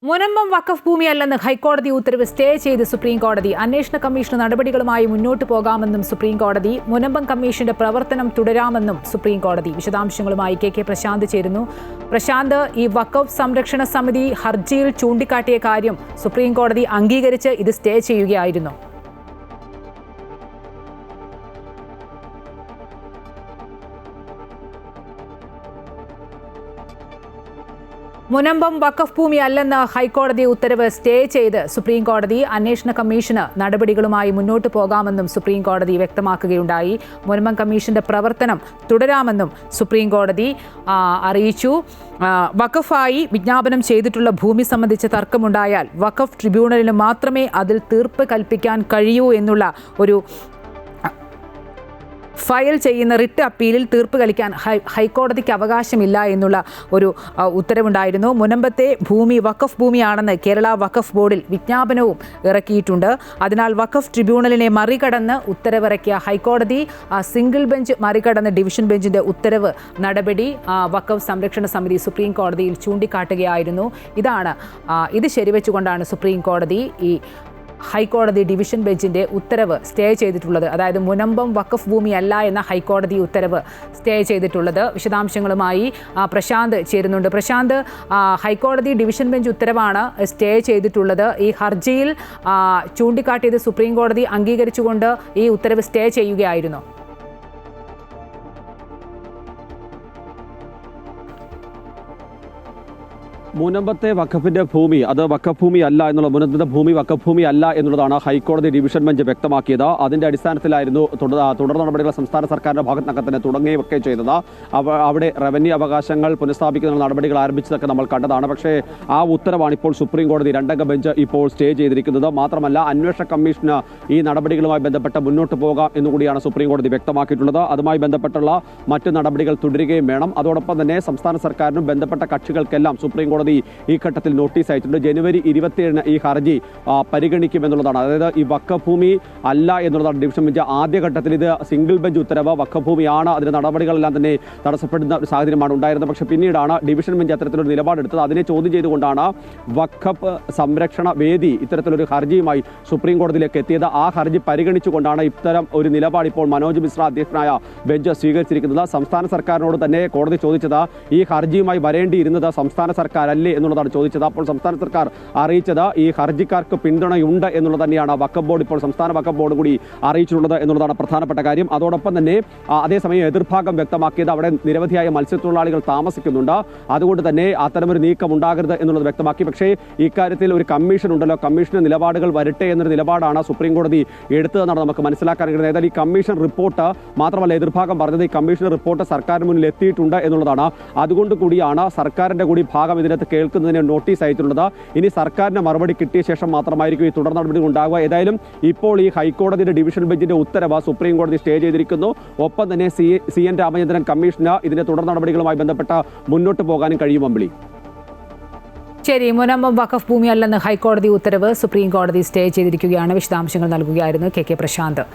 മുനമ്പം വഖഫ് ഭൂമിയല്ലെന്ന് ഹൈക്കോടതി ഉത്തരവ് സ്റ്റേ ചെയ്ത് സുപ്രീം കോടതി. അന്വേഷണ കമ്മീഷൻ നടപടികളുമായി മുന്നോട്ട് പോകാമെന്നും സുപ്രീം കോടതി. മുനമ്പം കമ്മീഷന്റെ പ്രവർത്തനം തുടരാമെന്നും സുപ്രീം കോടതി. വിശദാംശങ്ങളുമായി കെ പ്രശാന്ത് ചേരുന്നു. പ്രശാന്ത്, ഈ വഖഫ് സംരക്ഷണ സമിതി ഹർജിയിൽ ചൂണ്ടിക്കാട്ടിയ കാര്യം സുപ്രീം കോടതി അംഗീകരിച്ച് ഇത് സ്റ്റേ ചെയ്യുകയായിരുന്നു. മുനമ്പം വഖഫ് ഭൂമി അല്ലെന്ന് ഹൈക്കോടതി ഉത്തരവ് സ്റ്റേ ചെയ്ത് സുപ്രീം കോടതി. അന്വേഷണ കമ്മീഷന് നടപടികളുമായി മുന്നോട്ട് പോകാമെന്നും സുപ്രീം കോടതി വ്യക്തമാക്കുകയുണ്ടായി. മുനമ്പം കമ്മീഷന്റെ പ്രവർത്തനം തുടരാമെന്നും സുപ്രീം കോടതി അറിയിച്ചു. വഖഫായി വിജ്ഞാപനം ചെയ്തിട്ടുള്ള ഭൂമി സംബന്ധിച്ച തർക്കമുണ്ടായാൽ വഖഫ് ട്രിബ്യൂണലിന് മാത്രമേ അതിൽ തീർപ്പ് കൽപ്പിക്കാൻ കഴിയൂ എന്നുള്ള ഒരു ഫയൽ ചെയ്യുന്ന റിട്ട് അപ്പീലിൽ തീർപ്പ് കൽപ്പിക്കാൻ ഹൈക്കോടതിക്ക് അവകാശമില്ല എന്നുള്ള ഒരു ഉത്തരവുണ്ടായിരുന്നു. മുനമ്പത്തെ ഭൂമി വഖഫ് ഭൂമിയാണെന്ന് കേരള വഖഫ് ബോർഡിൽ വിജ്ഞാപനവും ഇറക്കിയിട്ടുണ്ട്. അതിനാൽ വഖഫ് ട്രിബ്യൂണലിനെ മറികടന്ന് ഉത്തരവിറക്കിയ ഹൈക്കോടതി സിംഗിൾ ബെഞ്ച് മറികടന്ന് ഡിവിഷൻ ബെഞ്ചിന്റെ ഉത്തരവ് നടപടി വഖഫ് സംരക്ഷണ സമിതി സുപ്രീം കോടതിയിൽ ചൂണ്ടിക്കാട്ടുകയായിരുന്നു. ഇത് ശരിവെച്ചുകൊണ്ടാണ് സുപ്രീം കോടതി ഈ ഹൈക്കോടതി ഡിവിഷൻ ബെഞ്ചിന്റെ ഉത്തരവ് സ്റ്റേ ചെയ്തിട്ടുള്ളത്. അതായത് മുനമ്പം വഖഫ് ഭൂമിയല്ല എന്ന ഹൈക്കോടതി ഉത്തരവ് സ്റ്റേ ചെയ്തിട്ടുള്ളത്. വിശദാംശങ്ങളുമായി പ്രശാന്ത് ചേരുന്നുണ്ട്. പ്രശാന്ത്, ഹൈക്കോടതി ഡിവിഷൻ ബെഞ്ച് ഉത്തരവാണ് സ്റ്റേ ചെയ്തിട്ടുള്ളത്. ഈ ഹർജിയിൽ ചൂണ്ടിക്കാട്ടിയത് സുപ്രീം കോടതി അംഗീകരിച്ചുകൊണ്ട് ഈ ഉത്തരവ് സ്റ്റേ ചെയ്യുകയായിരുന്നു. മുനമ്പത്തെ വഖഫിന്റെ ഭൂമി അത് വഖഫ് ഭൂമി അല്ല എന്നുള്ള മുനമ്പത്തെ ഭൂമി വഖഫ് ഭൂമി അല്ല എന്നുള്ളതാണ് ഹൈക്കോടതി ഡിവിഷൻ ബെഞ്ച് വ്യക്തമാക്കിയത്. അതിന്റെ അടിസ്ഥാനത്തിലായിരുന്നു തുടർ നടപടികൾ സംസ്ഥാന സർക്കാരിന്റെ ഭാഗത്തുനിന്നൊക്കെ തന്നെ തുടങ്ങുകയൊക്കെ ചെയ്തത്. അവിടെ റവന്യൂ അവകാശങ്ങൾ പുനഃസ്ഥാപിക്കുന്ന നടപടികൾ ആരംഭിച്ചതൊക്കെ നമ്മൾ കണ്ടതാണ്. പക്ഷേ ആ ഉത്തരവാണ് ഇപ്പോൾ സുപ്രീം കോടതി രണ്ടംഗ ബെഞ്ച് ഇപ്പോൾ സ്റ്റേ ചെയ്തിരിക്കുന്നത്. മാത്രമല്ല, അന്വേഷണ കമ്മീഷന് ഈ നടപടികളുമായി ബന്ധപ്പെട്ട് മുന്നോട്ട് പോകാം എന്നുകൂടിയാണ് സുപ്രീം കോടതി വ്യക്തമാക്കിയിട്ടുള്ളത്. അതുമായി ബന്ധപ്പെട്ടുള്ള മറ്റു നടപടികൾ തുടരുകയും വേണം. അതോടൊപ്പം തന്നെ സംസ്ഥാന സർക്കാരിനും ബന്ധപ്പെട്ട കക്ഷികൾക്കെല്ലാം സുപ്രീം കോടതി ഈ ഘട്ടത്തിൽ നോട്ടീസ് അയച്ചിട്ടുണ്ട്. ജനുവരി 27 ഈ ഹർജി പരിഗണിക്കുമെന്നുള്ളതാണ്. അതായത് ഈ വഖഫ് ഭൂമി അല്ല എന്നുള്ളതാണ് ഡിവിഷൻ ബെഞ്ച് ആദ്യഘട്ടത്തിൽ ഇത് സിംഗിൾ ബെഞ്ച് ഉത്തരവ് വഖഫ് ഭൂമിയാണ്, അതിന്റെ നടപടികളെല്ലാം തന്നെ തടസ്സപ്പെടുന്ന ഒരു സാഹചര്യമാണ് ഉണ്ടായിരുന്നത്. പക്ഷേ പിന്നീടാണ് ഡിവിഷൻ ബെഞ്ച് അത്തരത്തിലൊരു നിലപാടെടുത്തത്. അതിനെ ചോദ്യം ചെയ്തുകൊണ്ടാണ് വഖഫ് സംരക്ഷണ വേദി ഇത്തരത്തിലൊരു ഹർജിയുമായി സുപ്രീം കോടതിയിലേക്ക് എത്തിയത്. ആ ഹർജി പരിഗണിച്ചുകൊണ്ടാണ് ഇത്തരം ഒരു നിലപാട് ഇപ്പോൾ മനോജ് മിശ്ര അധ്യക്ഷനായ ബെഞ്ച് സ്വീകരിച്ചിരിക്കുന്നത്. സംസ്ഥാന സർക്കാരിനോട് തന്നെ കോടതി ചോദിച്ചത് ഈ ഹർജിയുമായി വരേണ്ടിയിരുന്നത് സംസ്ഥാന സർക്കാർ അല്ലേ എന്നുള്ളതാണ് ചോദിച്ചത്. അപ്പോൾ സംസ്ഥാന സർക്കാർ അറിയിച്ചത് ഈ ഹർജിക്കാർക്ക് പിന്തുണയുണ്ട് എന്നുള്ളത് തന്നെയാണ് വഖഫ് ബോർഡ് ഇപ്പോൾ സംസ്ഥാന വഖഫ് ബോർഡ് കൂടി അറിയിച്ചിട്ടുള്ളത് എന്നുള്ളതാണ് പ്രധാനപ്പെട്ട കാര്യം. അതോടൊപ്പം തന്നെ അതേസമയം എതിർഭാഗം വ്യക്തമാക്കിയത് അവിടെ നിരവധിയായ മത്സ്യത്തൊഴിലാളികൾ താമസിക്കുന്നുണ്ട്, അതുകൊണ്ട് തന്നെ അത്തരമൊരു നീക്കം ഉണ്ടാകരുത് എന്നുള്ളത് വ്യക്തമാക്കി. പക്ഷേ ഇക്കാര്യത്തിൽ ഒരു കമ്മീഷൻ ഉണ്ടല്ലോ, കമ്മീഷന് നിലപാടുകൾ വരട്ടെ എന്നൊരു നിലപാടാണ് സുപ്രീം കോടതി എടുത്തതെന്നാണ് നമുക്ക് മനസ്സിലാക്കാൻ കഴിയുന്നത്. ഏതായാലും ഈ കമ്മീഷൻ റിപ്പോർട്ട് മാത്രമല്ല, എതിർഭാഗം പറഞ്ഞത് ഈ കമ്മീഷൻ റിപ്പോർട്ട് സർക്കാരിന് മുന്നിൽ എത്തിയിട്ടുണ്ട് എന്നുള്ളതാണ്. അതുകൊണ്ട് കൂടിയാണ് സർക്കാരിന്റെ കൂടി ഭാഗം ഇതിനകത്ത് കേൾക്കുന്നതിന് നോട്ടീസ് അയച്ചിട്ടുള്ളത്. ഇനി സർക്കാരിന് മറുപടി കിട്ടിയ ശേഷം മാത്രമായിരിക്കും ഈ തുടർ നടപടി ഉണ്ടാകുക. ഏതായാലും ഇപ്പോൾ ഈ ഹൈക്കോടതിയുടെ ഡിവിഷൻ ബെഞ്ചിന്റെ ഉത്തരവ് സുപ്രീം കോടതി സ്റ്റേ ചെയ്തിരിക്കുന്നു. ഒപ്പം തന്നെ CN രാമചന്ദ്രൻ കമ്മീഷന് ഇതിന്റെ തുടർ നടപടികളുമായി ബന്ധപ്പെട്ട മുന്നോട്ട് പോകാനും കഴിയും. അമ്പിളി, ശരി. മുനമ്പം വഖഫ് ഭൂമി അല്ലെന്ന് ഹൈക്കോടതി ഉത്തരവ് സുപ്രീം കോടതി സ്റ്റേ ചെയ്തിരിക്കുകയാണ്. വിശദാംശങ്ങൾ നൽകുകയായിരുന്നു കെ പ്രശാന്ത്.